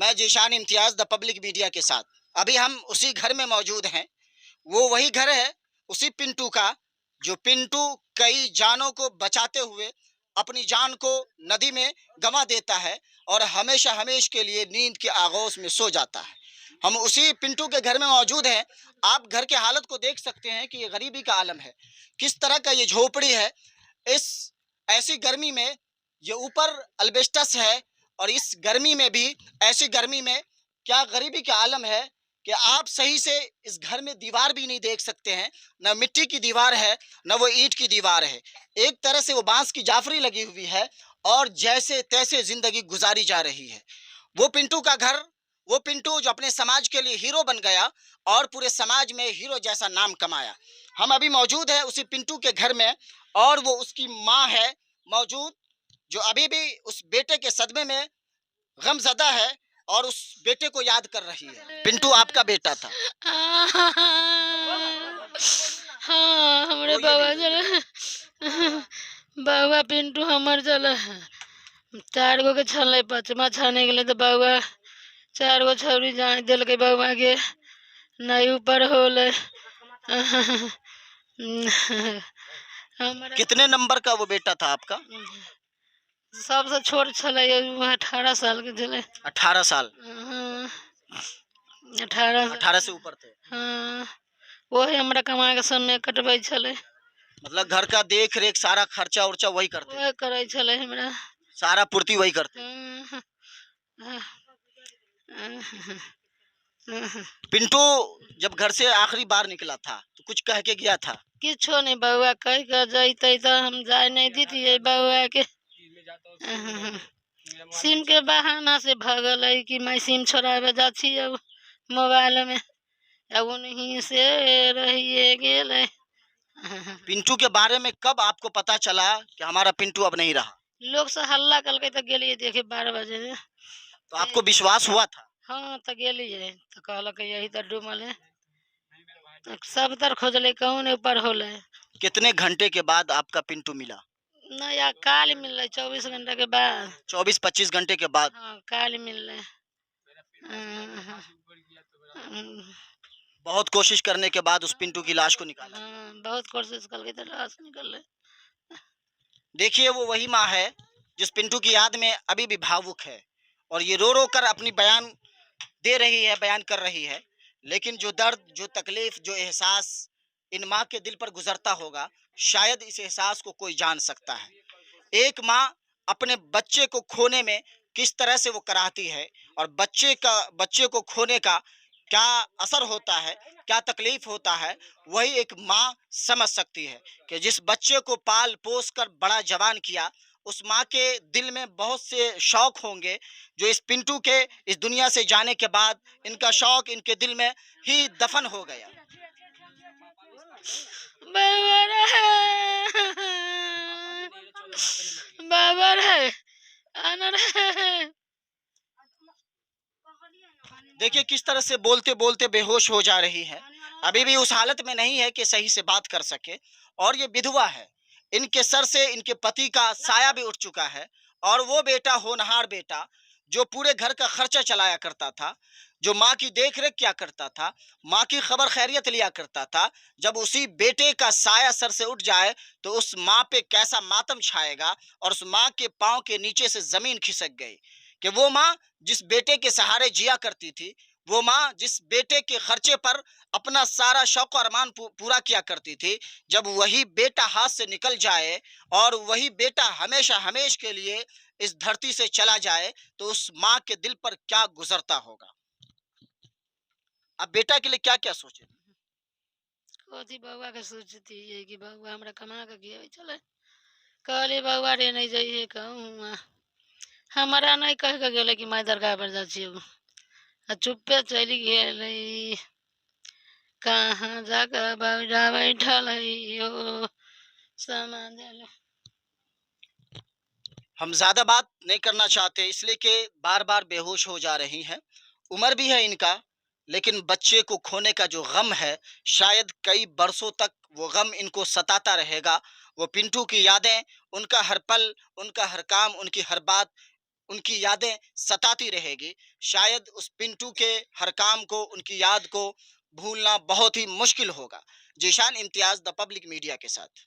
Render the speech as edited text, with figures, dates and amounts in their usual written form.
मैं जीशान इम्तियाज़ the public media के साथ। अभी हम उसी घर में मौजूद हैं। वो वही घर है उसी पिंटू का, जो पिंटू कई जानों को बचाते हुए अपनी जान को नदी में गंवा देता है और हमेशा हमेश के लिए नींद के आगोश में सो जाता है। हम उसी पिंटू के घर में मौजूद हैं। आप घर के हालत को देख सकते हैं कि ये गरीबी का आलम है, किस तरह का ये झोपड़ी है। इस ऐसी गर्मी में ये ऊपर अल्बेस्टस है और इस गर्मी में भी, ऐसी गर्मी में क्या गरीबी का आलम है कि आप सही से इस घर में दीवार भी नहीं देख सकते हैं। न मिट्टी की दीवार है, न वो ईंट की दीवार है। एक तरह से वो बांस की जाफरी लगी हुई है और जैसे तैसे जिंदगी गुजारी जा रही है। वो पिंटू का घर, वो पिंटू जो अपने समाज के लिए हीरो बन गया और पूरे समाज में हीरो जैसा नाम कमाया। हम अभी मौजूद है उसी पिंटू के घर में और वो उसकी माँ है मौजूद, जो अभी भी उस बेटे के सदमे में गमज़दा है और उस बेटे को याद कर रही है। पिंटू आपका बेटा था। हाँ, हमरे बाबा चले बाबा पिंटू हमर चले 4 गो के छले, 5वां छाने के लिए तो बाबा 4 गो छौरी जान दिल के बाबा के नहीं ऊपर होले। हमारा कितने नंबर का वो बेटा था आपका? सबसे छोट छले 18 साल के छले। 18 साल। 18 18 से ऊपर थे। हाँ, वही हमरा कमा के समय कटबै छले। मतलब घर का देख रेख सारा खर्चा उर्चा वही करते, वही करे छले हमरा। सारा पूर्ति वही करते। पिंटू जब घर से आखिरी बार निकला था तो कुछ कह के गया था? किछो नहीं बउआ, कह के जैते तो हम जाए नहीं दीती बउआ के। सिम के बहाना से भगल है कि मैं सिम छोड़ावे जा छी अब मोबाइल में, अब उन्हीं से रहिए गेल है। पिंटू के बारे में कब आपको पता चला कि हमारा पिंटू अब नहीं रहा? लोग से हल्ला कल तो गेलिए देखे 12 बजे। तो आपको विश्वास हुआ था? हाँ तो गेलिए तो कहलक यही तो डूबल है, तो सब तर खोजले कौन ऊपर होले। कितने घंटे के बाद आपका पिंटू मिला? नया काल मिल रहा 24 घंटा के बाद। 24-25 घंटे के बाद? हाँ काल मिल रहा। बहुत कोशिश करने के बाद उस पिंटू की लाश को निकाला। हाँ, बहुत कोशिश करके तो लाश निकल रहे। देखिए वो वही माँ है जिस पिंटू की याद में अभी भी भावुक है और ये रो रो कर अपनी बयान दे रही है, बयान कर रही है। लेकिन जो दर्द, जो तकलीफ, जो एहसास इन माँ के दिल पर गुजरता होगा, शायद इस एहसास को कोई जान सकता है। एक माँ अपने बच्चे को खोने में किस तरह से वो कराहती है और बच्चे को खोने का क्या असर होता है, क्या तकलीफ होता है, वही एक माँ समझ सकती है कि जिस बच्चे को पाल पोस कर बड़ा जवान किया, उस माँ के दिल में बहुत से शौक होंगे जो इस पिंटू के इस दुनिया से जाने के बाद इनका शौक इनके दिल में ही दफन हो गया। बाबर है अनर है। देखिए किस तरह से बोलते बोलते बेहोश हो जा रही है, अभी भी उस हालत में नहीं है कि सही से बात कर सके। और ये विधवा है, इनके सर से इनके पति का साया भी उठ चुका है और वो बेटा, होनहार बेटा, जो पूरे घर का खर्चा चलाया करता था, जो माँ की देख रेख किया करता था, माँ की खबर खैरियत लिया करता था, जब उसी बेटे का साया सर से उठ जाए तो उस माँ पे कैसा मातम छाएगा। और उस माँ के पाँव के नीचे से जमीन खिसक गई कि वो माँ जिस बेटे के सहारे जिया करती थी, वो माँ जिस बेटे के खर्चे पर अपना सारा शौक और अरमान पूरा किया करती थी, जब वही बेटा हाथ से निकल जाए और वही बेटा हमेशा हमेश के लिए इस धरती से चला जाए, तो उस माँ के दिल पर क्या गुजरता होगा। अब बेटा के लिए क्या क्या सोचे? कथी बउआ के सोचती है कि बउआ हमरा कमा के गए चले, कहली बउआ रे नहीं जाइए कहूँ, हमारा नहीं कह के गेले कि मैं दरगाह पर जा छी, चुप्पे चली गई। कहाँ जाकर बउआ बैठल है सामान। हम ज्यादा बात नहीं करना चाहते इसलिए कि बार बार बेहोश हो जा रही हैं। उम्र भी है इनका, लेकिन बच्चे को खोने का जो गम है, शायद कई बरसों तक वो गम इनको सताता रहेगा। वो पिंटू की यादें, उनका हर पल, उनका हर काम, उनकी हर बात उनकी यादें सताती रहेगी। शायद उस पिंटू के हर काम को, उनकी याद को भूलना बहुत ही मुश्किल होगा। ज़ीशान इम्तियाज़, द पब्लिक मीडिया के साथ।